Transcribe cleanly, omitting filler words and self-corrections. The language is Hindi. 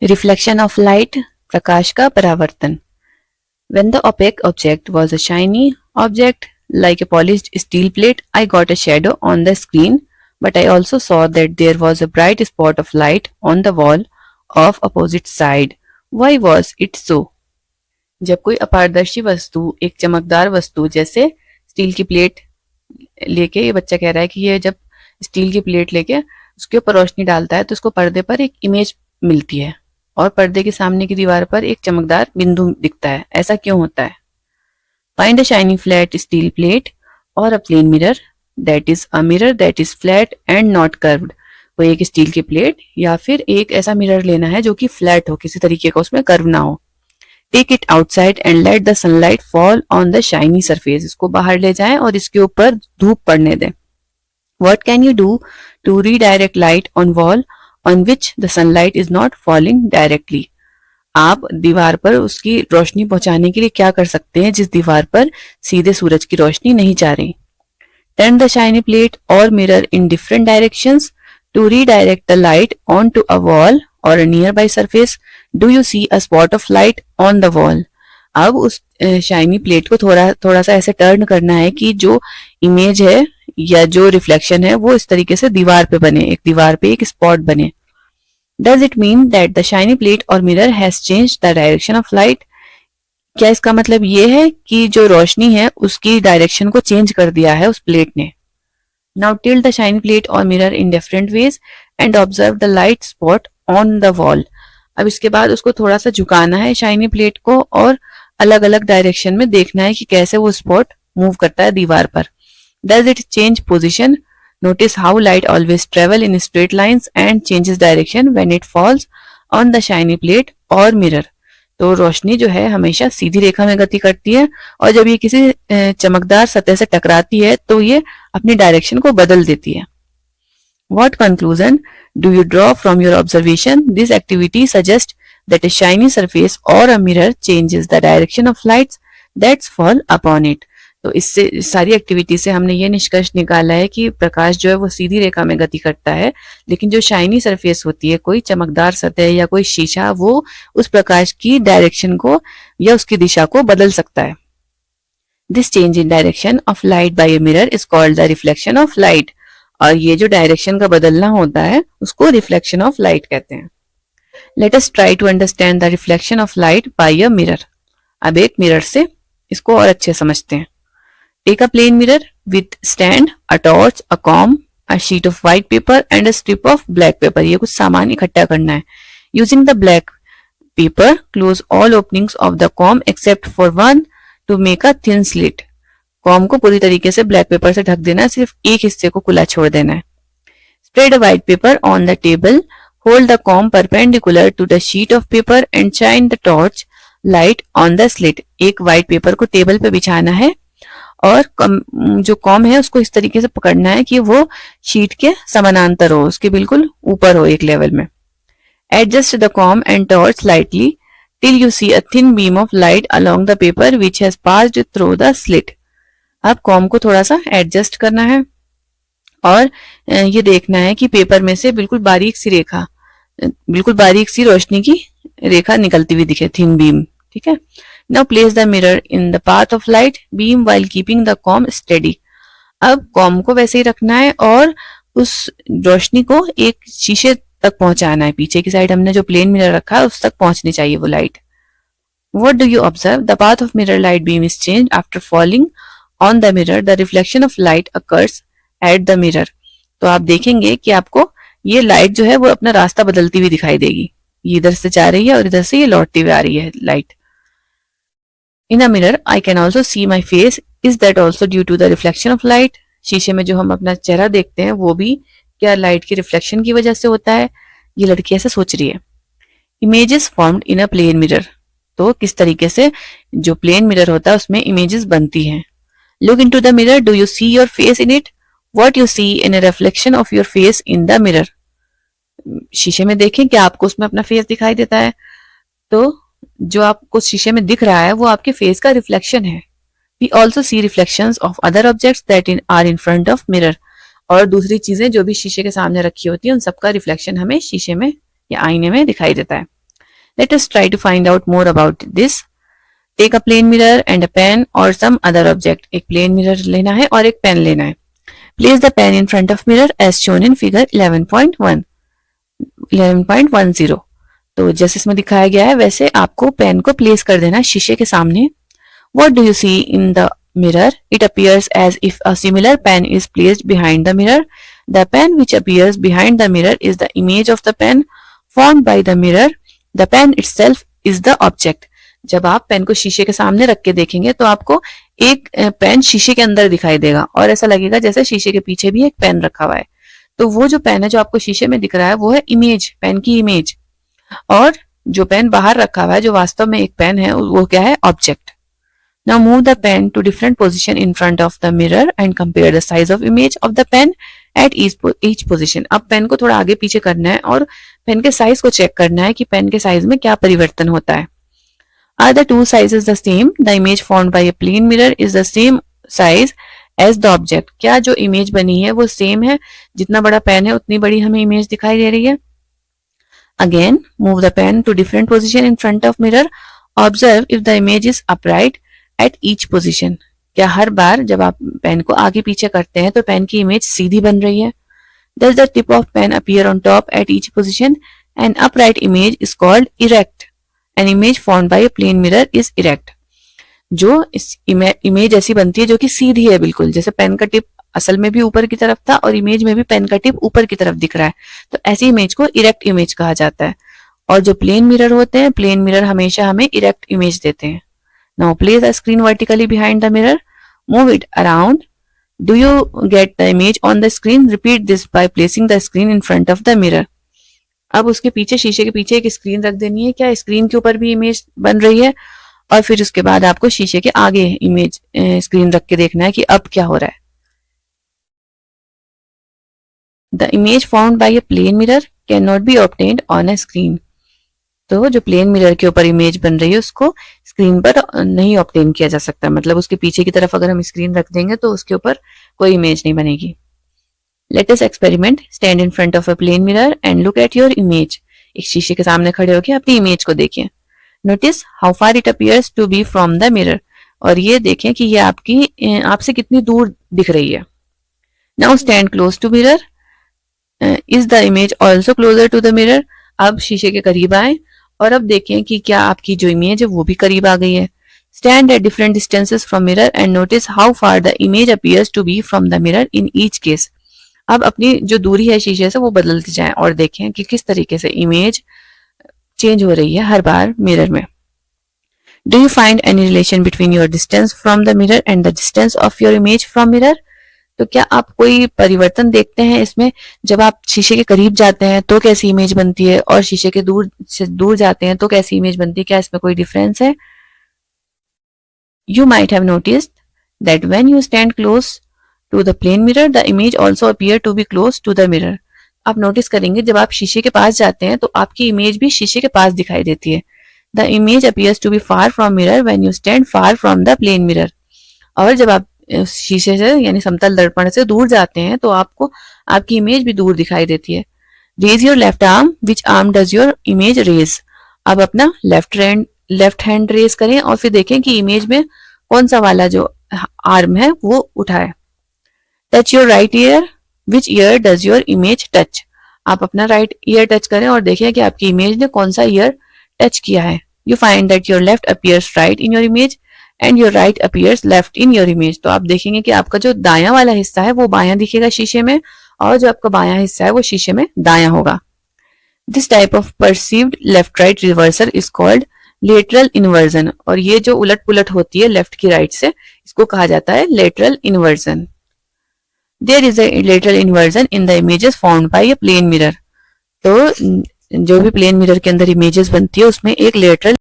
रिफ्लेक्शन ऑफ लाइट, प्रकाश का परावर्तन. When the opaque object was a shiny object like a polished steel plate, I got a shadow on the screen, but I also saw that there was a bright spot of light on the wall of opposite side. Why was it so? जब कोई अपारदर्शी वस्तु, एक चमकदार वस्तु जैसे स्टील की प्लेट लेके, ये बच्चा कह रहा है कि ये जब स्टील की प्लेट लेके उसके ऊपर रोशनी डालता है तो उसको पर्दे पर एक इमेज मिलती है और पर्दे के सामने की दीवार पर एक चमकदार बिंदु दिखता है. ऐसा क्यों होता है? Find a shiny flat steel plate or a plain mirror, that is a mirror that is flat and not curved. कोई एक स्टील की प्लेट या फिर एक ऐसा मिरर लेना है जो कि फ्लैट हो, किसी तरीके का उसमें कर्व ना हो. Take it outside and let the sunlight fall on the shiny surface. इसको बाहर ले जाएं और इसके ऊपर धूप पड़ने दें. What can you do to redirect light on wall on which the sunlight is not falling directly? आप दीवार पर उसकी रोशनी पहुंचाने के लिए क्या कर सकते हैं जिस दीवार पर सीधे सूरज की रोशनी नहीं जा रही? Turn the shiny plate or mirror in different directions to redirect the light onto a wall or a nearby surface. Do you see a spot of light on the wall? अब उस शाइनी प्लेट को थोड़ा सा ऐसे टर्न करना है कि जो इमेज है या जो रिफ्लेक्शन है वो इस तरीके से दीवार पे बने, एक दीवार पे एक स्पॉट बने. Does it mean that the shiny plate or mirror has changed the direction of light? क्या इसका मतलब ये है कि जो रोशनी है उसकी डायरेक्शन को चेंज कर दिया है उस प्लेट ने? Now tilt the shiny plate or mirror in different ways and observe the light spot on the wall. अब इसके बाद उसको थोड़ा सा झुकाना है शाइनी प्लेट को और अलग अलग डायरेक्शन में देखना है कि कैसे वो स्पॉट मूव करता है दीवार पर. Does it change position? Notice how light always travel in straight lines and changes direction when it falls on the shiny plate or mirror. तो रोशनी जो है हमेशा सीधी रेखा में गति करती है और जब ये किसी चमकदार सतह से टकराती है तो ये अपनी डायरेक्शन को बदल देती है. What conclusion do you draw from your observation? This activity suggests that a shiny surface or a mirror changes the direction of lights that fall upon it. तो इससे सारी एक्टिविटी से हमने ये निष्कर्ष निकाला है कि प्रकाश जो है वो सीधी रेखा में गति करता है, लेकिन जो शाइनी सरफेस होती है, कोई चमकदार सतह या कोई शीशा, वो उस प्रकाश की डायरेक्शन को या उसकी दिशा को बदल सकता है. This change in direction of light bye a mirror is called the reflection of light. और ये जो डायरेक्शन का बदलना होता है उसको रिफ्लेक्शन ऑफ लाइट कहते हैं. Let us try to understand the reflection of light by a mirror. अब एक मिरर से इसको और अच्छे समझते हैं. Take a plain mirror with stand, a torch, a comb, a sheet of white paper and a strip of black paper. ये कुछ सामान इकट्ठा करना है. Using the black paper, close all openings of the comb except for one to make a thin slit. Com को पूरी तरीके से ब्लैक पेपर से ढक देना है, सिर्फ एक हिस्से को खुला छोड़ देना है. Spread a white paper on the table. Hold the comb perpendicular to the sheet of paper and shine the torch light on the slit. एक white paper को टेबल पे बिछाना है और जो कॉम है उसको इस तरीके से पकड़ना है कि वो शीट के समानांतर हो, उसके बिल्कुल ऊपर हो एक लेवल में. Adjust the comb and torch slightly till you see a thin beam of light along the paper which has passed through the slit. अब कॉम को थोड़ा सा एडजस्ट करना है और ये देखना है कि पेपर में से बिल्कुल बारीक सी रेखा, बिल्कुल बारीक सी रोशनी की रेखा निकलती हुई दिखे, थिन बीम. ठीक है. Now place the mirror in the path of light beam while keeping the comb steady. अब कॉम को वैसे ही रखना है और उस रोशनी को एक शीशे तक पहुंचाना है. पीछे की साइड हमने जो प्लेन मिरर रखा है उस तक पहुंचनी चाहिए वो light. What do you observe? The path of mirror light beam is changed after falling on the mirror. The reflection of light occurs at the mirror. तो आप देखेंगे कि आपको ये लाइट जो है वो अपना रास्ता बदलती हुई दिखाई देगी. ये इधर से जा रही है और इधर से ये लौटती हुई आ रही है light. In a mirror, I can also see my face. Is that also due to the reflection of light? शीशे में जो हम अपना चेहरा देखते हैं वो भी क्या लाइट की रिफ्लेक्शन की वजह से होता है? ये लड़की ऐसे सोच रही है. Images formed in a plane mirror. तो किस तरीके से जो प्लेन मिरर होता है उसमें इमेजेस बनती हैं. Look into the mirror. Do you see your face in it? What you see in a reflection of your face in the mirror. शीशे में देखें क्या आपको उसमें अपना फेस दिखाई देता है. तो जो आपको शीशे में दिख रहा है वो आपके फेस का रिफ्लेक्शन है. We also see reflections of other objects that are in front of mirror. और दूसरी चीजें जो भी शीशे के सामने रखी होती है उन सबका रिफ्लेक्शन हमें शीशे में या आईने में दिखाई देता है. Let us try to find out more about this. Take a plane mirror and a pen or some other object. एक plane mirror लेना है और एक pen लेना है. Place the pen in front of mirror as shown in figure 11.1. 11.10. तो जैसे इसमें दिखाया गया है वैसे आपको पेन को प्लेस कर देना है शीशे के सामने. What do you see in the mirror? It appears as if a similar pen is placed behind the mirror. The pen which appears behind the mirror is the image of the pen formed by the mirror. The pen itself is the object. जब आप पेन को शीशे के सामने रख के देखेंगे तो आपको एक पेन शीशे के अंदर दिखाई देगा और ऐसा लगेगा जैसे शीशे के पीछे भी एक पेन रखा हुआ है. तो वो जो पेन है जो आपको शीशे में दिख रहा है वो है इमेज, पेन की इमेज. और जो पेन बाहर रखा हुआ है जो वास्तव में एक पेन है वो क्या है? Object. Now move the pen to different position in front of the mirror and compare the size of image of the pen at each position. अब पेन को थोड़ा आगे पीछे करना है और पेन के साइज को चेक करना है कि पेन के साइज में क्या परिवर्तन होता है. Are the two sizes the same? The image formed by a plane mirror is the same size as the object. क्या जो इमेज बनी है वो सेम है? जितना बड़ा पेन है उतनी बड़ी हमें इमेज दिखाई दे रही है. Again, move the pen to different position in front of mirror. Observe if the image is upright at each position. क्या हर बार जब आप पेन को आगे पीछे करते हैं तो पेन की इमेज सीधी बन रही है? Does the tip of pen appear on top at each position? An upright image is called erect. An image formed by a plane mirror is erect. जो इस इमेज ऐसी बनती है जो कि सीधी है बिल्कुल, जैसे पेन का टिप असल में भी ऊपर की तरफ था और इमेज में भी पेन का टिप ऊपर की तरफ दिख रहा है, तो ऐसी इमेज को इरेक्ट इमेज कहा जाता है. और जो प्लेन मिरर होते हैं, प्लेन मिरर हमेशा हमें इरेक्ट इमेज देते हैं. Now place the screen vertically behind the mirror. Move it around. Do you get the image on the screen? Repeat this by placing the screen in front of the mirror. अब उसके पीछे शीशे के पीछे एक स्क्रीन रख देनी है. क्या स्क्रीन के ऊपर भी इमेज बन रही है? और फिर उसके बाद आपको शीशे के आगे इमेज स्क्रीन रख के देखना है कि अब क्या हो रहा है. The image formed by a plane mirror cannot be obtained on a screen. तो जो प्लेन मिरर के ऊपर इमेज बन रही है उसको स्क्रीन पर नहीं ऑब्टेन किया जा सकता. मतलब उसके पीछे की तरफ अगर हम स्क्रीन रख देंगे तो उसके ऊपर कोई इमेज नहीं बनेगी. Let us experiment. Stand in front of a plane mirror and look at your image. एक शीशे के सामने खड़े होकर अपनी इमेज को देखिए. Notice how far it appears to be from the mirror. और ये देखें कि ये आपसे कितनी दूर दिख रही है. Now stand close to mirror. Is the image also closer to the mirror? अब शीशे के करीब आए और अब देखें कि क्या आपकी जो इमेज है वो भी करीब आ गई है. Stand at different distances from mirror and notice how far the image appears to be from the mirror in each case. अब अपनी जो दूरी है शीशे से वो बदलती जाए और देखें कि किस तरीके से इमेज चेंज हो रही है हर बार मिरर में. Do you find any relation between your distance from the mirror and the distance of your image from mirror? तो क्या आप कोई परिवर्तन देखते हैं इसमें? जब आप शीशे के करीब जाते हैं तो कैसी इमेज बनती है और शीशे के दूर से दूर जाते हैं तो कैसी इमेज बनती है? क्या इसमें कोई डिफरेंस है? You might have noticed that when you stand close to the plane mirror, the image also appear to be close to the mirror. आप नोटिस करेंगे जब आप शीशे के पास जाते हैं तो आपकी इमेज भी शीशे के पास दिखाई देती है. The image appears to be far from mirror when you stand far from the plane mirror. और जब आप शीशे से यानी समतल दर्पण से दूर जाते हैं तो आपको आपकी इमेज भी दूर दिखाई देती है. Raise your left arm. Which arm does your image raise? अब अपना लेफ्ट हैंड रेज करें और फिर देखें कि इमेज में कौन सा वाला जो आर्म है वो उठाए. Touch your right ear. Which ear does your image touch? आप अपना राइट ईयर टच करें और देखें कि आपकी इमेज ने कौन सा ईयर टच किया है. You find that your left appears right in your image and your right appears left in your image. तो आप देखेंगे कि आपका जो दायां वाला हिस्सा है वो बायां दिखेगा शीशे में और जो आपका बायां हिस्सा है वो शीशे में दायां होगा. This type of perceived left right reversal is called lateral inversion. और ये जो उलट पुलट होती है लेफ्ट की राइट से इसको कहा जाता है lateral inversion. There is a lateral inversion in the images formed by a plane mirror. तो जो भी प्लेन मिरर के अंदर इमेजेस बनती है उसमें एक लेटरल